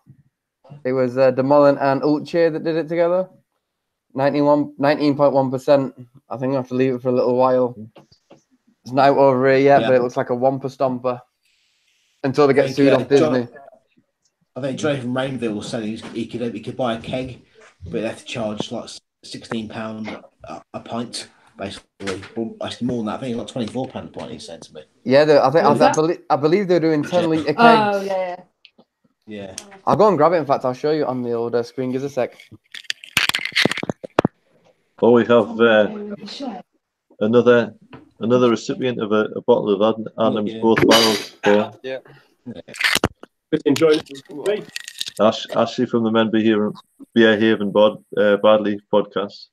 it was Demolin and Ulche that did it together. 19.1%. I think I have to leave it for a little while. It's not out over here yet, but it looks like a Wampa Stomper until they get sued off Disney. I think Dre from Rainville was saying he could buy a keg, but they have to charge like £16 a pint, basically. Well, actually more than that. I think it's like £24 a pint. He said to me. Yeah, I believe they're doing 10-litre kegs. Oh yeah. Yeah. I'll go and grab it. In fact, I'll show you on the old screen. Give us a sec. Oh, we have another recipient of a bottle of Adams both barrels. Yeah. Enjoy it. Ashley from the Men Beer Haven Badley podcast.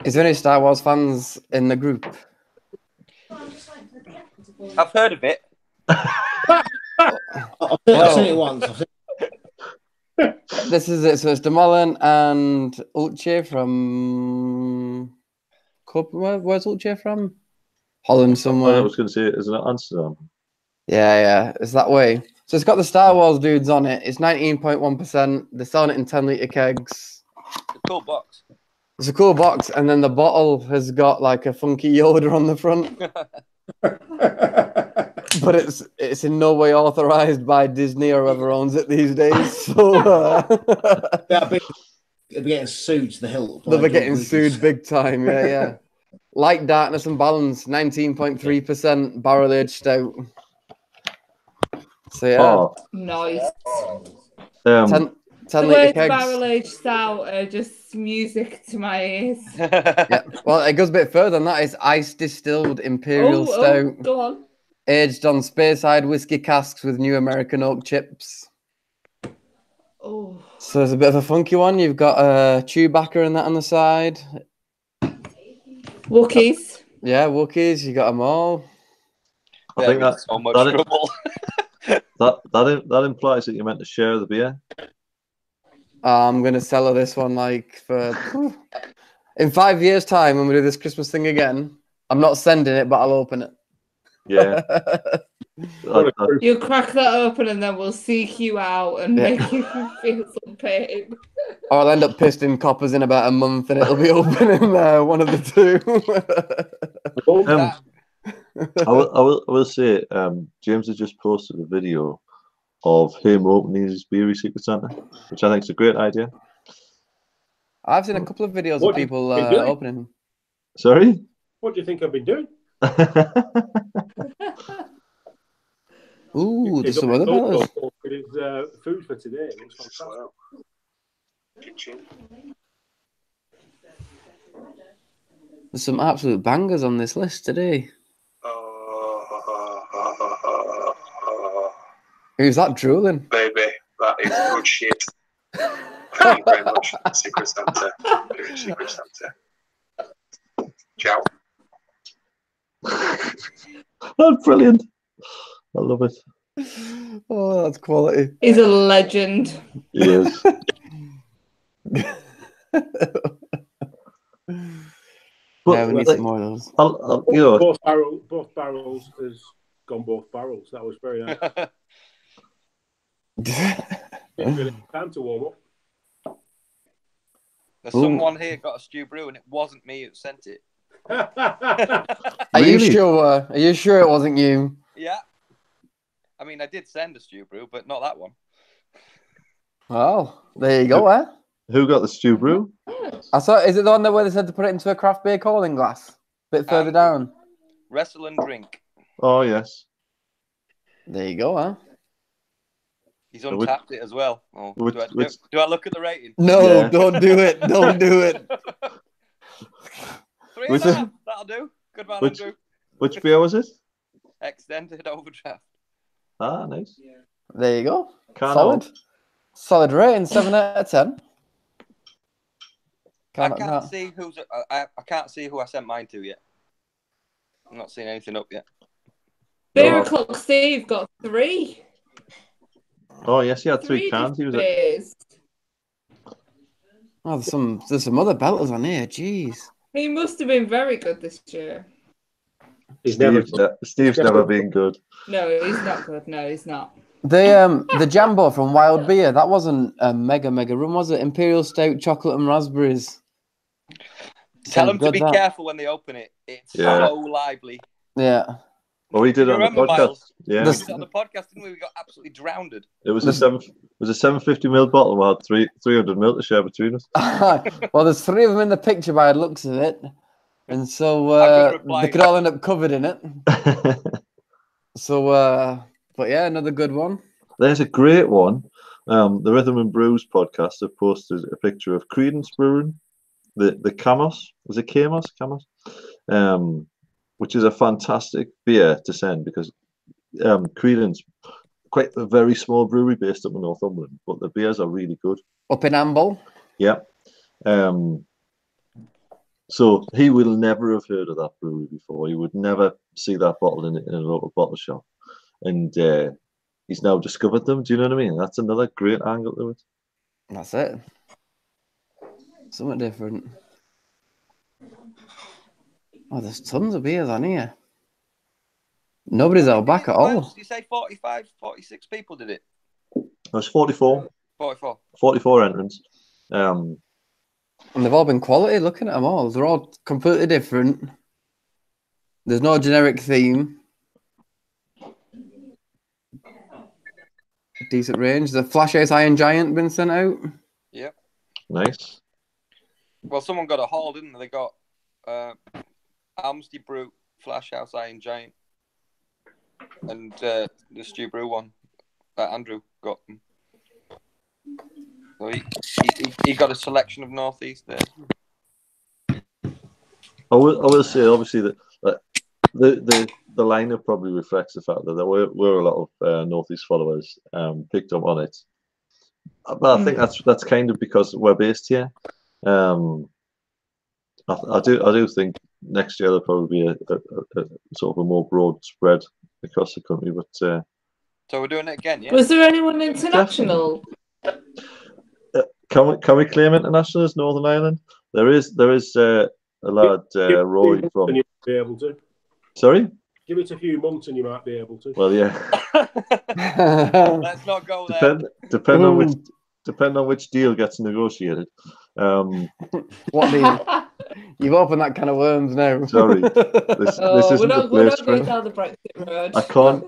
Is there any Star Wars fans in the group? I've heard of it. I've seen it once. This is it. So it's Demolin and Ulche from. Where's Ulche from? Holland somewhere. I was going to say, isn't it Amsterdam? Yeah, it's that way. So it's got the Star Wars dudes on it. It's 19.1%. They're selling it in 10-litre kegs. It's a cool box. It's a cool box, and then the bottle has got like a funky Yoda on the front. But it's in no way authorized by Disney or whoever owns it these days. So they'll be getting sued to the hilt. They'll be getting sued big time. Yeah. Light Darkness and Balance, 19.3% barrel aged stout. So yeah, nice. 10 the litre words kegs. barrel aged stout are just music to my ears. Yeah. Well, it goes a bit further than that. It's ice distilled imperial stout. Go on. Aged on Speyside whiskey casks with new American oak chips. Oh. So there's a bit of a funky one. You've got Chewbacca and that on the side. Wookiees. Yeah, Wookiees. You got them all. I think that's so much trouble. that implies that you're meant to share the beer. I'm gonna sell her this one for in 5 years' time when we do this Christmas thing again. I'm not sending it, but I'll open it. Yeah. You crack that open and then we'll seek you out and make you feel some pain. Or I'll end up pissed in coppers in about a month and it'll be open in one of the two. I will say, James has just posted a video of him opening his beery Secret Santa, which I think is a great idea. I've seen a couple of videos of people opening them. Sorry? What do you think I've been doing? Ooh, there's some other fellas. It is food for today. It looks fantastic. There's some absolute bangers on this list today. Who's that drooling? Baby, that is good shit. Thank you very much, Secret Santa. Secret Santa. Ciao. That's brilliant. I love it. Oh, that's quality. He's a legend. He is. Yeah, we need some more of those. Both barrels has gone both barrels. That was very nice. It's really time to warm up. There's someone here got a stew brew, and it wasn't me who sent it. Are you Really? sure? Are you sure it wasn't you? Yeah. I mean, I did send a stew brew, but not that one. Well, there you go, eh? Who got the stew brew? I saw. Is it the one where they said to put it into a craft beer calling glass? A bit further down. Wrestle and drink. Oh, yes. There you go, huh? He's untapped it as well. Oh, do I look at the rating? No, Yeah. don't do it. Don't do it. 3.5. That'll do. Good man, Andrew. Which beer was it? Extended overdraft. Ah, nice. There you go. Can't Solid. help. Solid rating, 7 out of 10. I can't see who's. I can't see who I sent mine to yet. I'm not seeing anything up yet. Beer O'Clock Steve got 3. Oh, yes, he had 3 cans. He was beers. Oh, there's some other belters on here. Jeez. He must have been very good this year. Steve's never been good. No, he's not good. No, he's not. The Jambo from Wild Beer, that wasn't a mega rum, was it? Imperial Stout, chocolate and raspberries. Tell them to good, be that. careful when they open it. It's so lively. Yeah. Well, we did it on the podcast. Miles? Yeah. We did it on the podcast, didn't we? We got absolutely drowned. It was a 750ml bottle. We had 300ml to share between us. Well, there's 3 of them in the picture by the looks of it. And so they could all end up covered in it. So, but yeah, another good one. There's a great one. The Rhythm and Brews podcast have posted a picture of Credence Brewing, the Camos. Was it Camos? Which is a fantastic beer to send because Credence, quite a very small brewery based up in Northumberland, but the beers are really good. Up in Amble? Yeah. So he will never have heard of that brewery before. He would never see that bottle in a local bottle shop. And he's now discovered them. Do you know what I mean? That's another great angle to it. That's it. Something different. Oh, there's tons of beers on here. Nobody's held back at all. Did you say 45, 46 people did it? There's 44. 44. 44 entrants. And they've all been quality, looking at them all. They're all completely different. There's no generic theme. Decent range. The Flash Ace Iron Giant been sent out. Yep. Nice. Well, someone got a haul, didn't they? They got Amnesty Brew, Flash House Iron Giant, and the Stew Brew one that Andrew got them. So he got a selection of Northeast there. I will say, obviously, that the lineup probably reflects the fact that there were a lot of Northeast followers picked up on it. But I think that's kind of because we're based here. I do think next year there'll probably be a sort of a more broad spread across the country. But so we're doing it again, yeah. Was there anyone international? Can we claim international as Northern Ireland? There is a lad Roy from. And you'll be able to. Sorry. Give it a few months and you might be able to. Well, yeah. Let's not go there. Depend on which deal gets negotiated. What deal? You've opened that can of worms now. Sorry, this isn't the place for it. Down the Brexit road.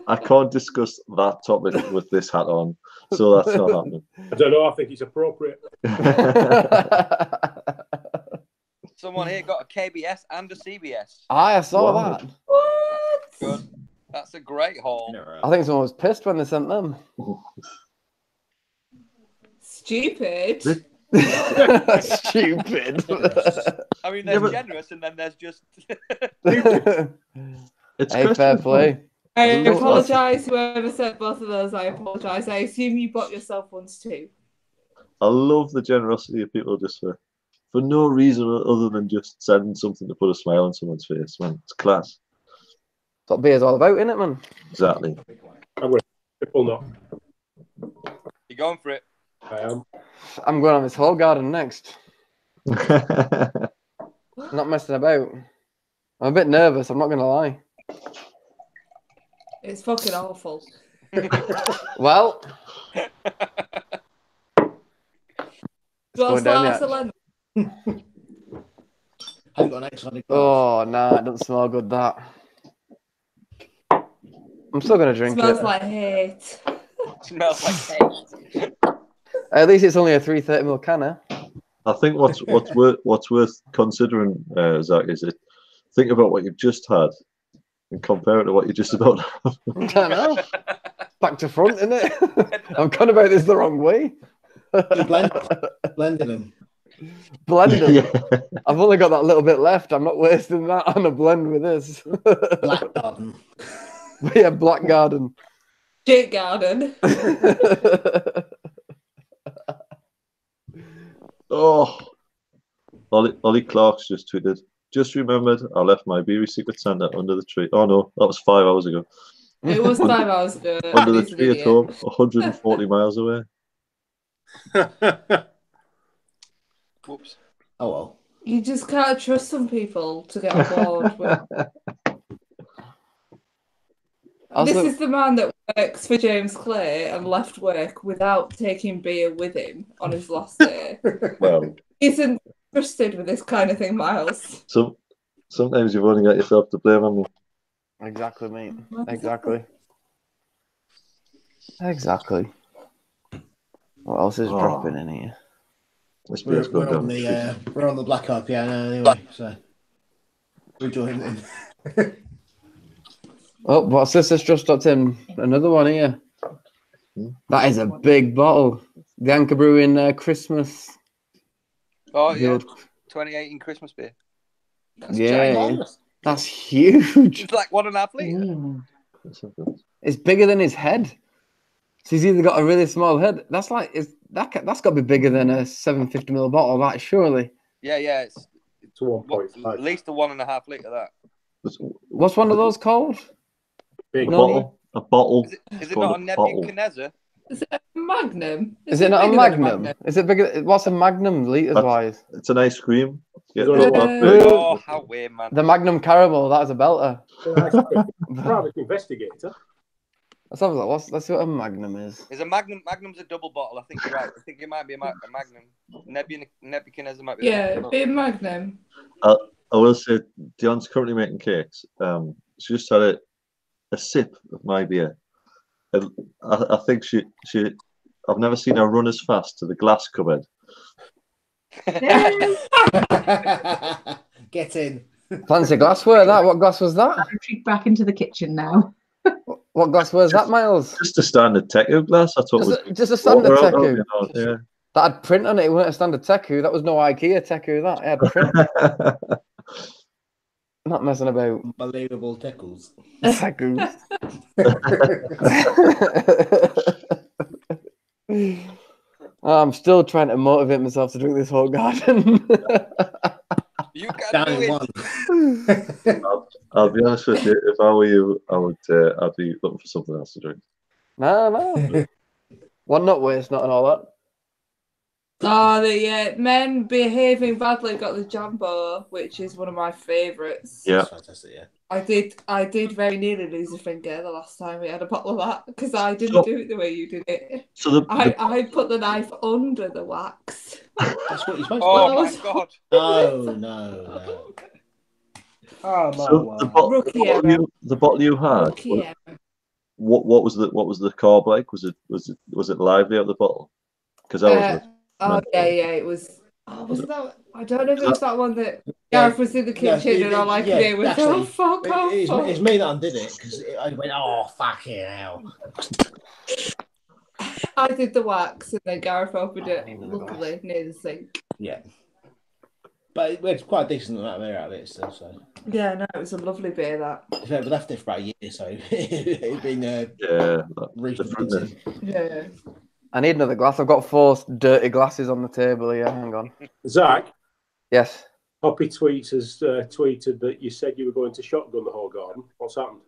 I can't discuss that topic with this hat on, so that's not happening. I don't know. I think it's appropriate. Someone here got a KBS and a CBS. I saw Wow. that. What? Good. That's a great haul. I think someone was pissed when they sent them. Stupid. Stupid. I mean, there's generous, and then there's just. It's hey, fair play. I apologise, whoever said both of those. I apologise. I assume you bought yourself ones too. I love the generosity of people just for no reason other than just sending something to put a smile on someone's face, man. It's class. That's what beer's all about, isn't it, man? Exactly. I'm going to triple knot. You're going for it. I am. I'm going on this whole garden next. Not messing about. I'm a bit nervous, I'm not going to lie. It's fucking awful. Well. Do you want going down to yet. start lemon? Have you got an eight-sided glass? Oh, nah, it doesn't smell good, that. I'm still going to drink Smells it. like hate. Smells like hate. At least it's only a 330ml canner. I think what's worth considering, Zach, is it. Think about what you've just had and compare it to what you're just about to have. I don't know. Back to front, isn't it? I'm kind of about this the wrong way. Blending them. Blend them. Yeah. I've only got that little bit left. I'm not wasting that on a blend with this. Black garden. Yeah, Black Garden. Shit garden. Oh, Ollie Clark's just tweeted. Just remembered, I left my Beery Secret Santa under the tree. Oh no, that was 5 hours ago. It was 5 hours ago. Under the He's an tree at idiot. home, 140 miles away. Whoops. Oh well. You just can't trust some people to get on board with. This is the man that works for James Clay and left work without taking beer with him on his last day. Well, Isn't trusted with this kind of thing, Miles. sometimes you've only got yourself to blame, haven't you? Exactly, mate. Exactly. Exactly. What else is dropping in here? This We're, beer's going we're on down. the we're on the black IPA now anyway, so we're joining in. Oh, what's this? It's just dropped in another one here. That is a big bottle. The Anchor Brewing Christmas. Oh yeah, Good. 2018 Christmas beer. That's Yeah, ginormous. that's huge. It's like 1.5 litre. It's bigger than his head. So he's either got a really small head. That's like that's got to be bigger than a 750ml bottle. That surely. Yeah, it's It's 1.5. at least a 1.5 litre. That What's one of those called? Big. A bottle. is It's it called not a a bottle. Nebuchadnezzar? Is it a Magnum? Is it not a bigger than Magnum? Is it bigger? What's a Magnum liters wise? It's an ice cream. Yeah, There's only not one. that big. Oh, how weird, man. The Magnum Caramel. That is a belter. Private investigator. Let's have a look. Let's see what a Magnum is. Is a Magnum's a double bottle. I think you're right. I think it might be a Magnum. Nebuchadnezzar might be. Yeah, be a Magnum. I will say, Dion's currently making cakes. She just had a sip of my beer. And I think she. I've never seen her run as fast to the glass cupboard. Get in. Fancy glassware. That. What glass was that? I retreat back into the kitchen now. What glassware is that, Miles? Just a standard Teku glass. I thought it was Just a standard water out, Teku. you know, yeah. That had print on it. It wasn't a standard Teku. That was no IKEA Teku. That it had print. Not messing about. Unbelievable tickles. Tekus. I'm still trying to motivate myself to drink this whole garden. You can Down do in it. one. I'll be honest with you. If I were you, I'd be looking for something else to drink. No. One not waste, not and all that. Oh, the men behaving badly got the Jambo, which is one of my favourites. Yeah. That's fantastic, yeah. I did very nearly lose a finger the last time we had a bottle of that because I didn't do it the way you did it. So I put the knife under the wax. That's what you're supposed to do. Oh my god. No. Oh, my So wow. the bottle you had. Rookie error. What was the carb like? Was it lively out the bottle? Because I was. Yeah, it was. Oh, was that? I don't know if it was that one that Gareth was in the kitchen and all I could hear was, actually, "Oh fuck off!" It's me that undid it because I went, oh fucking hell. I did the wax and then Gareth opened it, luckily near the sink. Yeah. But it's quite a decent amount of beer out of it still, so. Yeah, no, it was a lovely beer that. We left it for about a year, so it'd been different. Yeah. I need another glass. I've got 4 dirty glasses on the table here. Hang on. Zach, Yes. Poppy Tweets has tweeted that you said you were going to shotgun the whole garden. What's happened?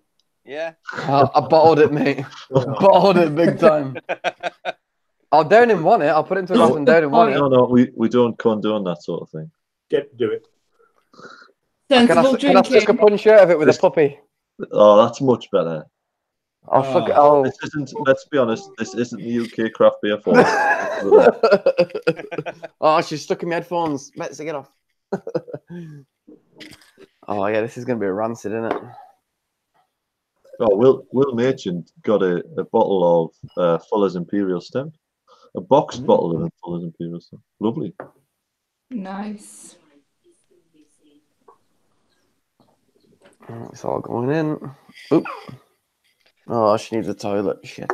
Yeah. I bottled it, mate. Bottled it big time. I'll down in one it. I'll put it into a glass and down in one it. No, we don't condone that sort of thing. Do it. Can I stick a punch out of it with a puppy? Oh, that's much better. Oh, fuck. Oh. This isn't. Let's be honest. This isn't the UK craft beer forum. Oh, she's stuck in my headphones. Let's get off. Oh, yeah, this is going to be rancid, isn't it? Oh, Will Machen got a bottle of Fuller's Imperial Stout. A boxed bottle of Fuller's Imperial Stout. Lovely. Nice. It's all going in. Oop. Oh, she needs a toilet. Shit.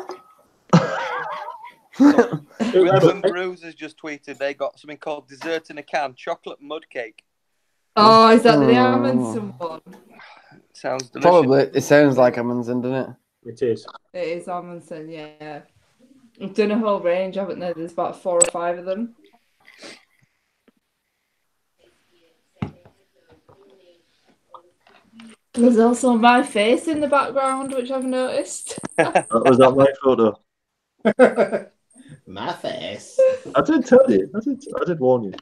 Rhythm Brews has just tweeted they got something called dessert in a can, chocolate mud cake. Oh, is that the Amundsen one? Sounds delicious. Probably. It sounds like Amundsen, doesn't it? It is. It is Amundsen, yeah. I've done a whole range, haven't there? There's about 4 or 5 of them. There's also my face in the background, which I've noticed. Was that my photo? My face. I did tell you. I did warn you.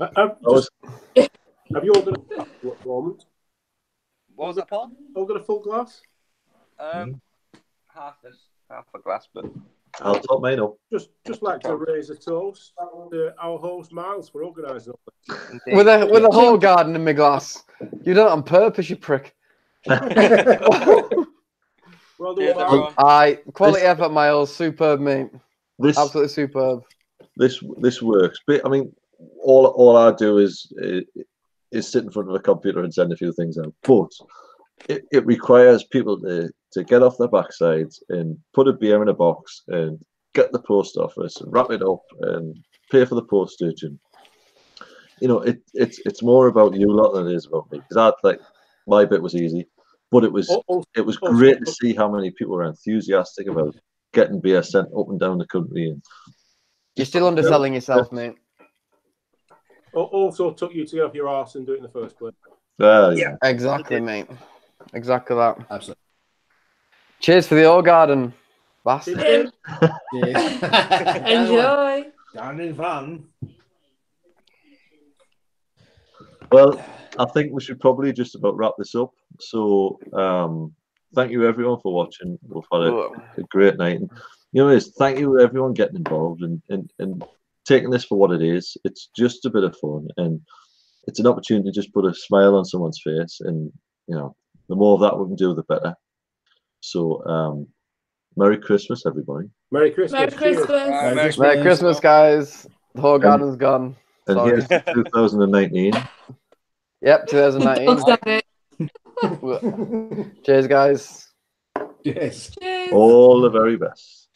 Have you all got a moment? What was that, Paul? All got a full glass? Half a glass, but I'll top mine up. Just like to raise a toast to our host Miles for organising all this. With a whole garden in my glass. You done it on purpose, you prick. Well done, Miles. Aye, quality effort, Miles. Superb, mate. Absolutely superb. This works. But I mean, all I do is sit in front of a computer and send a few things out. But it requires people to get off their backsides and put a beer in a box and get the post office and wrap it up and pay for the postage. And you know, it's more about you lot than it is about me. Because my bit was easy, but it was great to see how many people were enthusiastic about getting beer sent up and down the country. And you're still underselling yourself, mate. Also took you to get off your arse and do it in the first place. Yeah. Exactly, mate. Exactly that. Absolutely. Cheers for the old garden, bastard. Enjoy. Down in fun. Well, I think we should probably just about wrap this up. So, thank you everyone for watching. We've had a great night. And, thank you everyone getting involved and taking this for what it is. It's just a bit of fun, and it's an opportunity to just put a smile on someone's face. And the more of that we can do, the better. So, Merry Christmas, everybody. Merry Christmas. Merry Christmas. Merry Christmas, guys. The whole garden's gone. And Sorry. here's 2019. Yep, 2019. Cheers, guys. Yes. Cheers. All the very best.